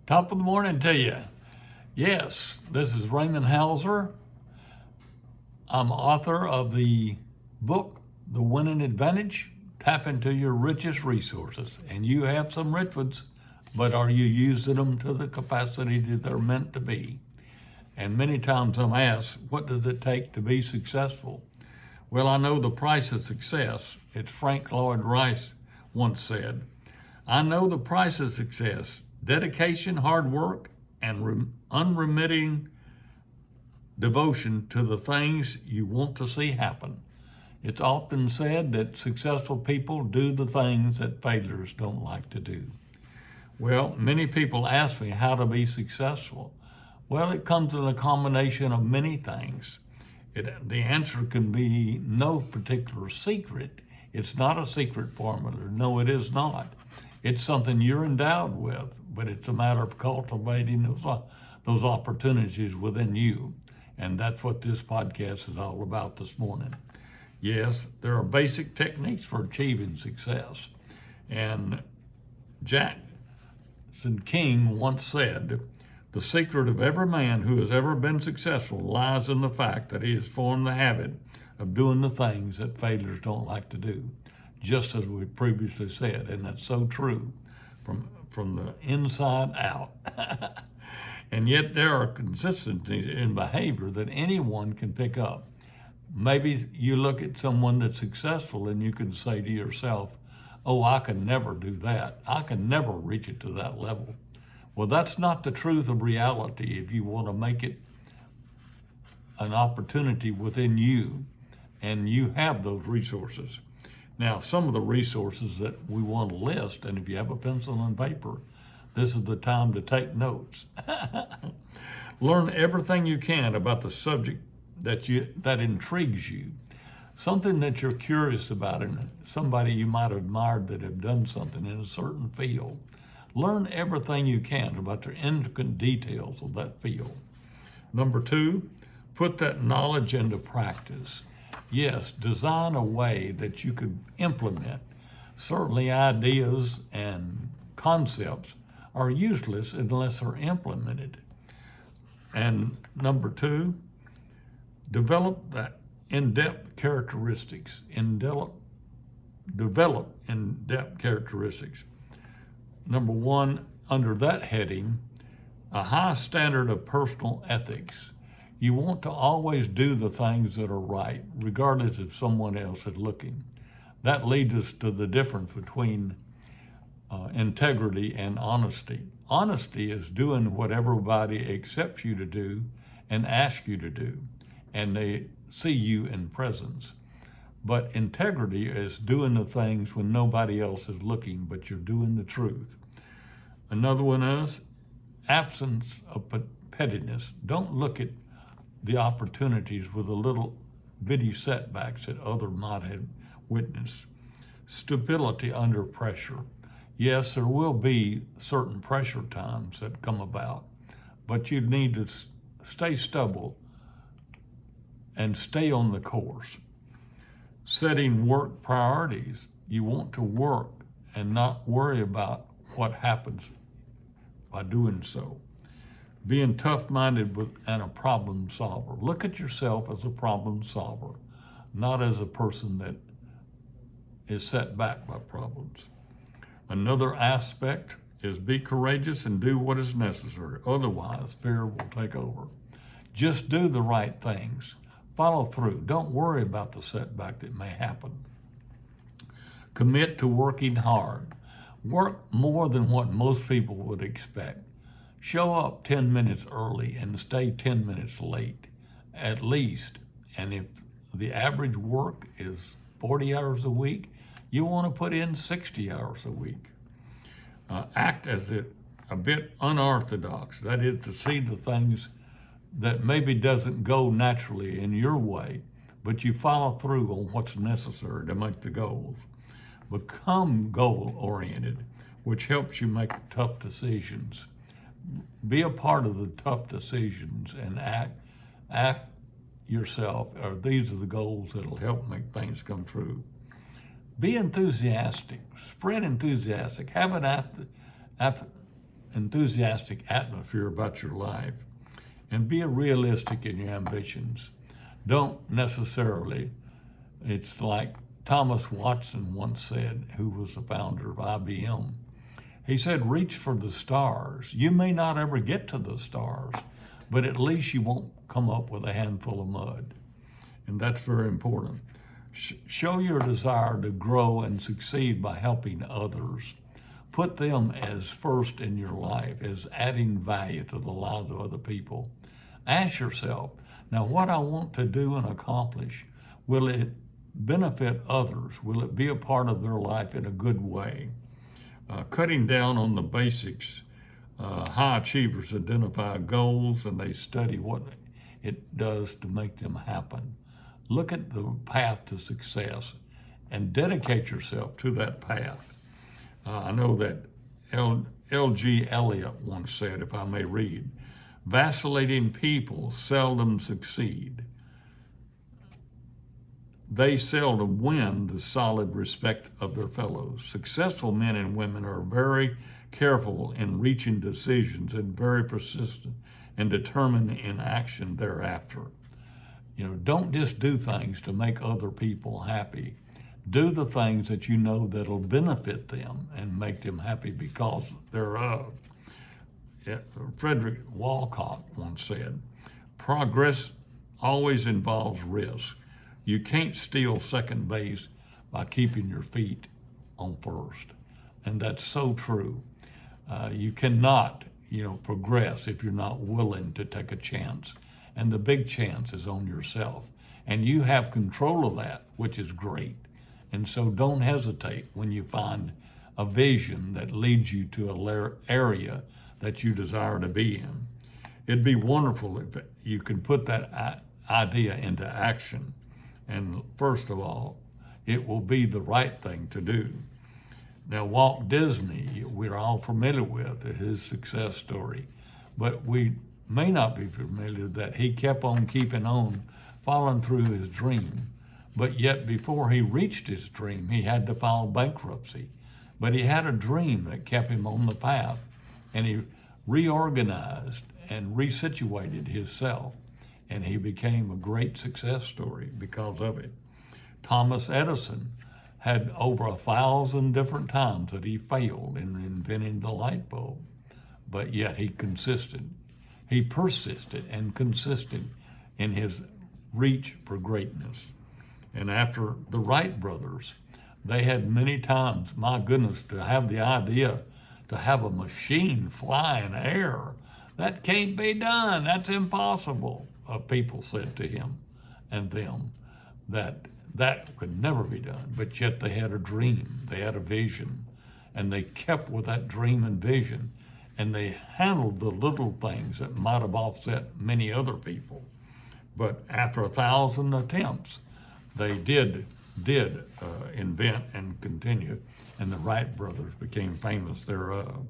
Top of the morning to you. Yes, this is Raymond Hauser. I'm author of the book, The Winning Advantage. Tap into your richest resources. And you have some rich ones, but are you using them to the capacity that they're meant to be? And many times I'm asked, what does it take to be successful? Well, I know the price of success. It's Frank Lloyd Wright once said. I know the price of success: dedication, hard work, and unremitting devotion to the things you want to see happen. It's often said that successful people do the things that failures don't like to do. Well, many people ask me how to be successful. Well, it comes in a combination of many things. The answer can be no particular secret. It's not a secret formula. No, it is not. It's something you're endowed with, but it's a matter of cultivating those opportunities within you. And that's what this podcast is all about this morning. Yes, there are basic techniques for achieving success. And Jackson King once said, "The secret of every man who has ever been successful lies in the fact that he has formed the habit of doing the things that failures don't like to do," just as we previously said, and that's so true from the inside out. And yet there are consistencies in behavior that anyone can pick up. Maybe you look at someone that's successful and you can say to yourself, "Oh, I can never do that. I can never reach it to that level." Well, that's not the truth of reality if you want to make it an opportunity within you and you have those resources. Now, some of the resources that we want to list, and if you have a pencil and paper, this is the time to take notes. Learn everything you can about the subject that intrigues you, something that you're curious about, and somebody you might have admired that have done something in a certain field. Learn everything you can about the intricate details of that field. Number two, put that knowledge into practice. Yes, design a way that you could implement. Certainly ideas and concepts are useless unless they're implemented. And number two, develop that in-depth characteristics. Develop in-depth characteristics. Number one, under that heading, a high standard of personal ethics. You want to always do the things that are right, regardless if someone else is looking. That leads us to the difference between integrity and honesty. Honesty is doing what everybody accepts you to do and asks you to do, and they see you in presence. But integrity is doing the things when nobody else is looking, but you're doing the truth. Another one is absence of pettiness. Don't look at the opportunities with the little bitty setbacks that others might have witnessed. Stability under pressure. Yes, there will be certain pressure times that come about, but you need to stay stable and stay on the course. Setting work priorities. You want to work and not worry about what happens by doing so. Being tough-minded and a problem solver. Look at yourself as a problem solver, not as a person that is set back by problems. Another aspect is be courageous and do what is necessary. Otherwise, fear will take over. Just do the right things. Follow through. Don't worry about the setback that may happen. Commit to working hard. Work more than what most people would expect. Show up 10 minutes early and stay 10 minutes late, at least. And if the average work is 40 hours a week, you want to put in 60 hours a week. Act as a bit unorthodox. That is to see the things that maybe doesn't go naturally in your way, but you follow through on what's necessary to make the goals. Become goal-oriented, which helps you make tough decisions. Be a part of the tough decisions and act yourself, or these are the goals that'll help make things come true. Be enthusiastic, spread enthusiastic, have an enthusiastic atmosphere about your life, and be realistic in your ambitions. Don't necessarily, it's like Thomas Watson once said, who was the founder of IBM. He said, reach for the stars. You may not ever get to the stars, but at least you won't come up with a handful of mud. And that's very important. Show your desire to grow and succeed by helping others. Put them as first in your life, as adding value to the lives of other people. Ask yourself, now what I want to do and accomplish, will it benefit others? Will it be a part of their life in a good way? Cutting down on the basics, high achievers identify goals and they study what it does to make them happen. Look at the path to success and dedicate yourself to that path. I know that L.G. Elliot once said, if I may read, vacillating people seldom succeed. They seldom win the solid respect of their fellows. Successful men and women are very careful in reaching decisions and very persistent and determined in action thereafter. Don't just do things to make other people happy. Do the things that you know that'll benefit them and make them happy because thereof. Frederick Walcott once said, progress always involves risk. You can't steal second base by keeping your feet on first. And that's so true. You cannot, progress if you're not willing to take a chance. And the big chance is on yourself. And you have control of that, which is great. And so don't hesitate when you find a vision that leads you to an area that you desire to be in. It'd be wonderful if you could put that idea into action. And first of all, it will be the right thing to do. Now, Walt Disney, we're all familiar with his success story, but we may not be familiar that he kept on keeping on, following through his dream. But yet before he reached his dream, he had to file bankruptcy. But he had a dream that kept him on the path, and he reorganized and resituated himself, and he became a great success story because of it. Thomas Edison had over 1,000 different times that he failed in inventing the light bulb, but yet he persisted and consisted in his reach for greatness. And after the Wright brothers, they had many times, my goodness, to have the idea to have a machine fly in air. That can't be done. That's impossible. People said to him and them that could never be done. But yet they had a dream. They had a vision. And they kept with that dream and vision. And they handled the little things that might have offset many other people. But after 1,000 attempts, they did invent and continue, and the Wright brothers became famous thereof.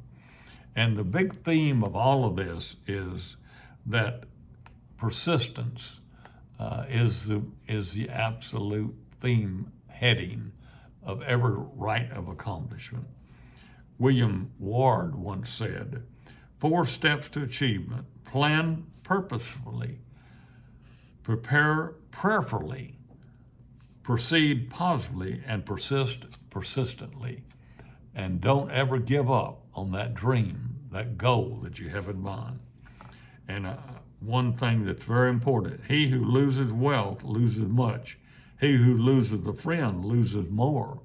And the big theme of all of this is that persistence is the absolute theme heading of every rite of accomplishment. William Ward once said, 4 steps to achievement: plan purposefully, prepare prayerfully, proceed positively, and persist persistently. And don't ever give up on that dream, that goal that you have in mind. And one thing that's very important, he who loses wealth loses much. He who loses a friend loses more.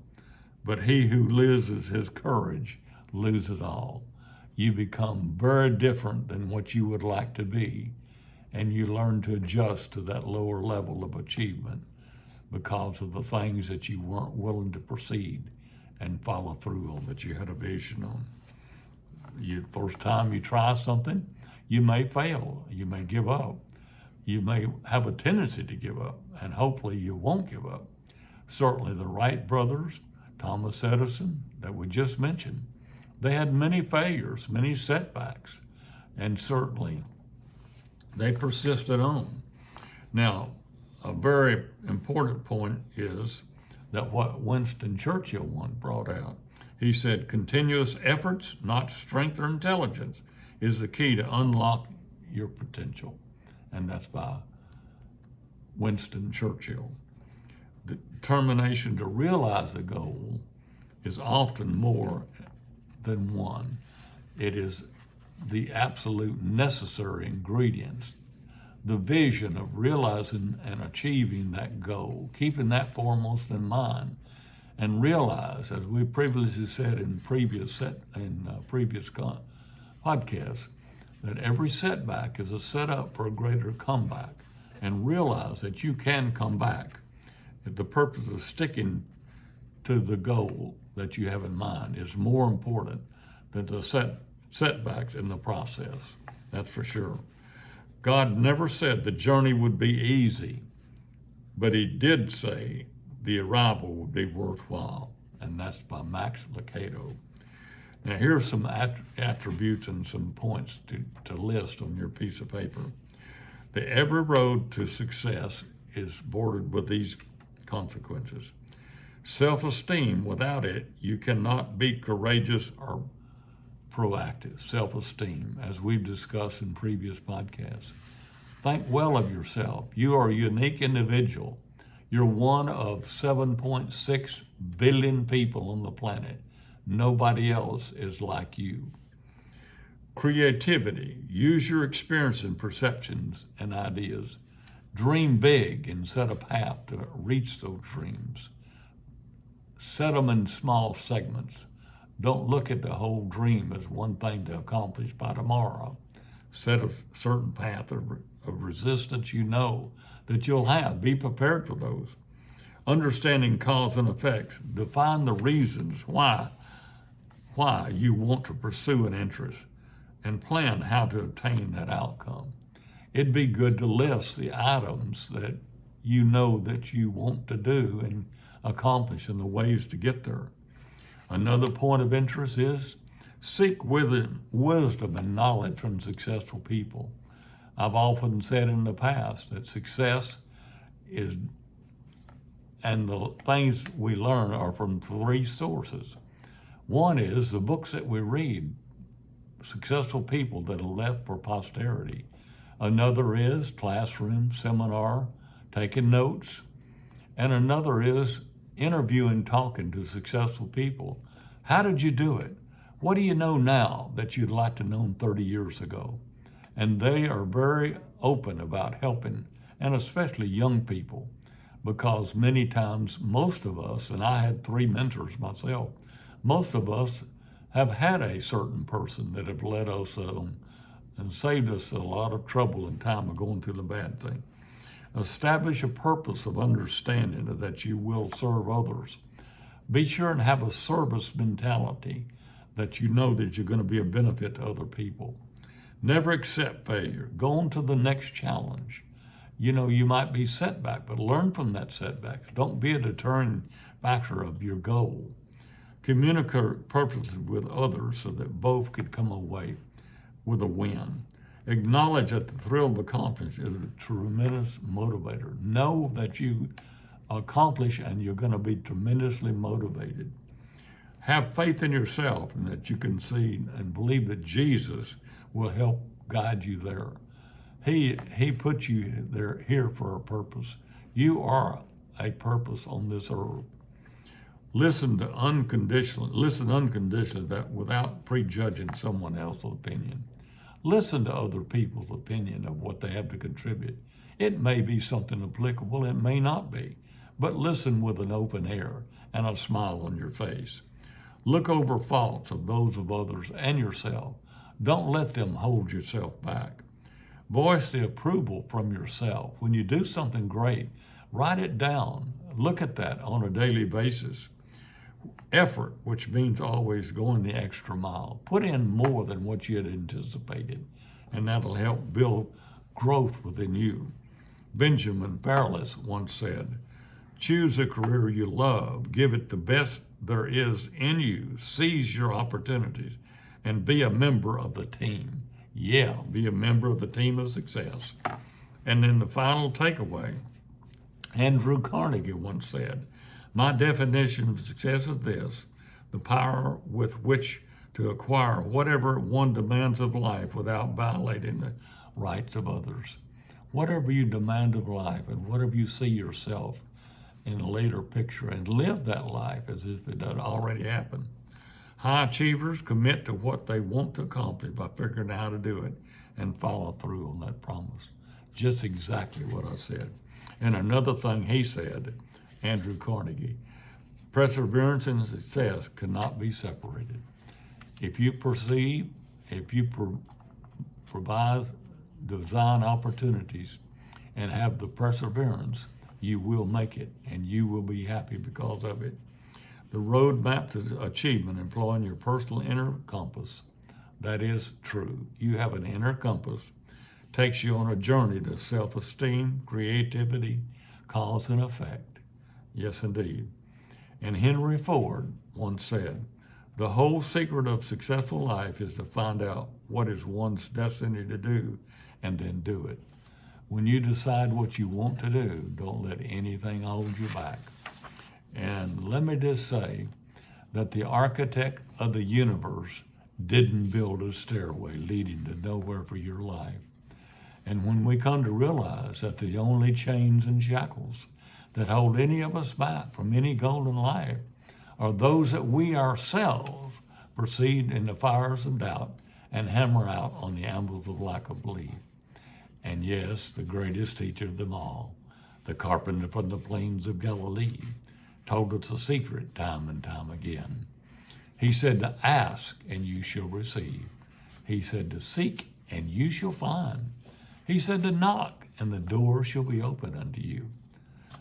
But he who loses his courage loses all. You become very different than what you would like to be, and you learn to adjust to that lower level of achievement because of the things that you weren't willing to proceed and follow through on, that you had a vision on. First time you try something, you may fail, you may give up, you may have a tendency to give up, and hopefully you won't give up. Certainly the Wright brothers, Thomas Edison, that we just mentioned, they had many failures, many setbacks, and certainly they persisted on. Now, a very important point is that what Winston Churchill once brought out, He said, continuous efforts, not strength or intelligence, is the key to unlock your potential. And that's by Winston Churchill. The determination to realize a goal is often more than one. It is the absolute necessary ingredients. The vision of realizing and achieving that goal, keeping that foremost in mind, and realize, as we previously said in previous podcasts, that every setback is a setup for a greater comeback, and realize that you can come back. The purpose of sticking to the goal that you have in mind is more important than the setbacks in the process. That's for sure. God never said the journey would be easy, but he did say the arrival would be worthwhile, and that's by Max Lucado. Now here's some attributes and some points to list on your piece of paper. Every road to success is bordered with these consequences. Self-esteem, without it, you cannot be courageous or proactive. Self-esteem, as we've discussed in previous podcasts. Think well of yourself. You are a unique individual. You're one of 7.6 billion people on the planet. Nobody else is like you. Creativity. Use your experience and perceptions and ideas. Dream big and set a path to reach those dreams. Set them in small segments. Don't look at the whole dream as one thing to accomplish by tomorrow. Set a certain path of resistance you know that you'll have. Be prepared for those. Understanding cause and effects. Define the reasons why you want to pursue an interest, and plan how to obtain that outcome. It'd be good to list the items that you know that you want to do and accomplish and the ways to get there. Another point of interest is seek wisdom and knowledge from successful people. I've often said in the past that success is, and the things we learn are from three sources. One is the books that we read, successful people that are left for posterity. Another is classroom, seminar, taking notes. And another is interviewing, talking to successful people. How did you do it? What do you know now that you'd like to know 30 years ago? And they are very open about helping, and especially young people, because many times most of us, and I had 3 mentors myself, most of us have had a certain person that have led us and saved us a lot of trouble and time of going through the bad thing. Establish a purpose of understanding that you will serve others. Be sure and have a service mentality that you know that you're going to be a benefit to other people. Never accept failure. Go on to the next challenge. You know, you might be setback, but learn from that setback. Don't be a deterring factor of your goal. Communicate purposely with others so that both could come away with a win. Acknowledge that the thrill of accomplishment is a tremendous motivator. Know that you accomplish and you're going to be tremendously motivated. Have faith in yourself and that you can see and believe that Jesus will help guide you there. He put you there here for a purpose. You are a purpose on this earth. Listen unconditionally that without prejudging someone else's opinion. Listen to other people's opinion of what they have to contribute. It may be something applicable, it may not be, but listen with an open air and a smile on your face. Look over faults of those of others and yourself. Don't let them hold yourself back. Voice the approval from yourself. When you do something great, write it down. Look at that on a daily basis. Effort, which means always going the extra mile. Put in more than what you had anticipated, and that'll help build growth within you. Benjamin Farless once said, choose a career you love, give it the best there is in you, seize your opportunities, and be a member of the team. Yeah, be a member of the team of success. And then the final takeaway, Andrew Carnegie once said, my definition of success is this: the power with which to acquire whatever one demands of life without violating the rights of others. Whatever you demand of life and whatever you see yourself in a later picture, and live that life as if it had already happened. High achievers commit to what they want to accomplish by figuring out how to do it and follow through on that promise. Just exactly what I said. And another thing he said, Andrew Carnegie, perseverance and success cannot be separated. If you provide design opportunities and have the perseverance, you will make it and you will be happy because of it. The roadmap to achievement, employing your personal inner compass, that is true. You have an inner compass, takes you on a journey to self-esteem, creativity, cause and effect. Yes, indeed. And Henry Ford once said, the whole secret of successful life is to find out what is one's destiny to do and then do it. When you decide what you want to do, don't let anything hold you back. And let me just say that the architect of the universe didn't build a stairway leading to nowhere for your life. And when we come to realize that the only chains and shackles that hold any of us back from any golden life are those that we ourselves proceed in the fires of doubt and hammer out on the anvils of lack of belief. And yes, the greatest teacher of them all, the carpenter from the plains of Galilee, told us a secret time and time again. He said to ask and you shall receive. He said to seek and you shall find. He said to knock and the door shall be opened unto you.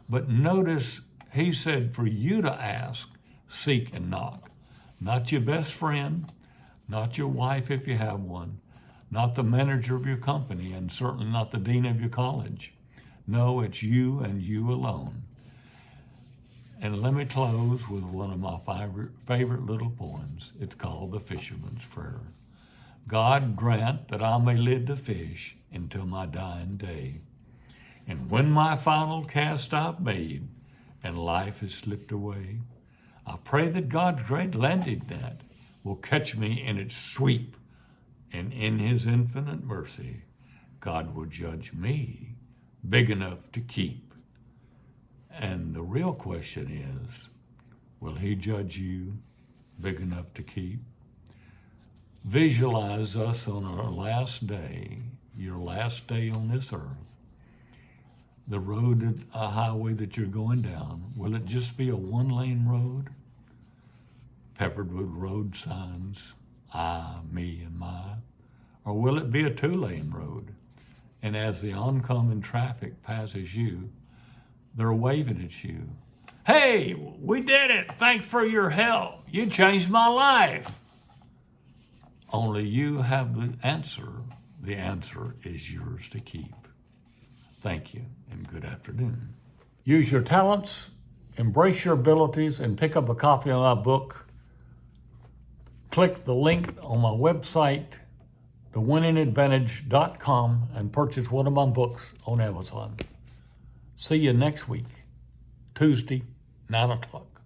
But notice he said for you to ask, seek and knock. Not your best friend, not your wife if you have one, not the manager of your company, and certainly not the dean of your college. No, it's you and you alone. And let me close with one of my favorite little poems. It's called The Fisherman's Prayer. God grant that I may live to fish until my dying day. And when my final cast I've made and life has slipped away, I pray that God's great landing net will catch me in its sweep, and in his infinite mercy, God will judge me big enough to keep. And the real question is, will he judge you big enough to keep? Visualize us on our last day, your last day on this earth. The road, a highway that you're going down, will it just be a one-lane road, peppered with road signs, I, me, and my? Or will it be a two-lane road? And as the oncoming traffic passes you, they're waving at you. Hey, we did it. Thanks for your help. You changed my life. Only you have the answer. The answer is yours to keep. Thank you and good afternoon. Use your talents, embrace your abilities, and pick up a copy of my book. Click the link on my website, thewinningadvantage.com, and purchase one of my books on Amazon. See you next week, Tuesday, 9 o'clock.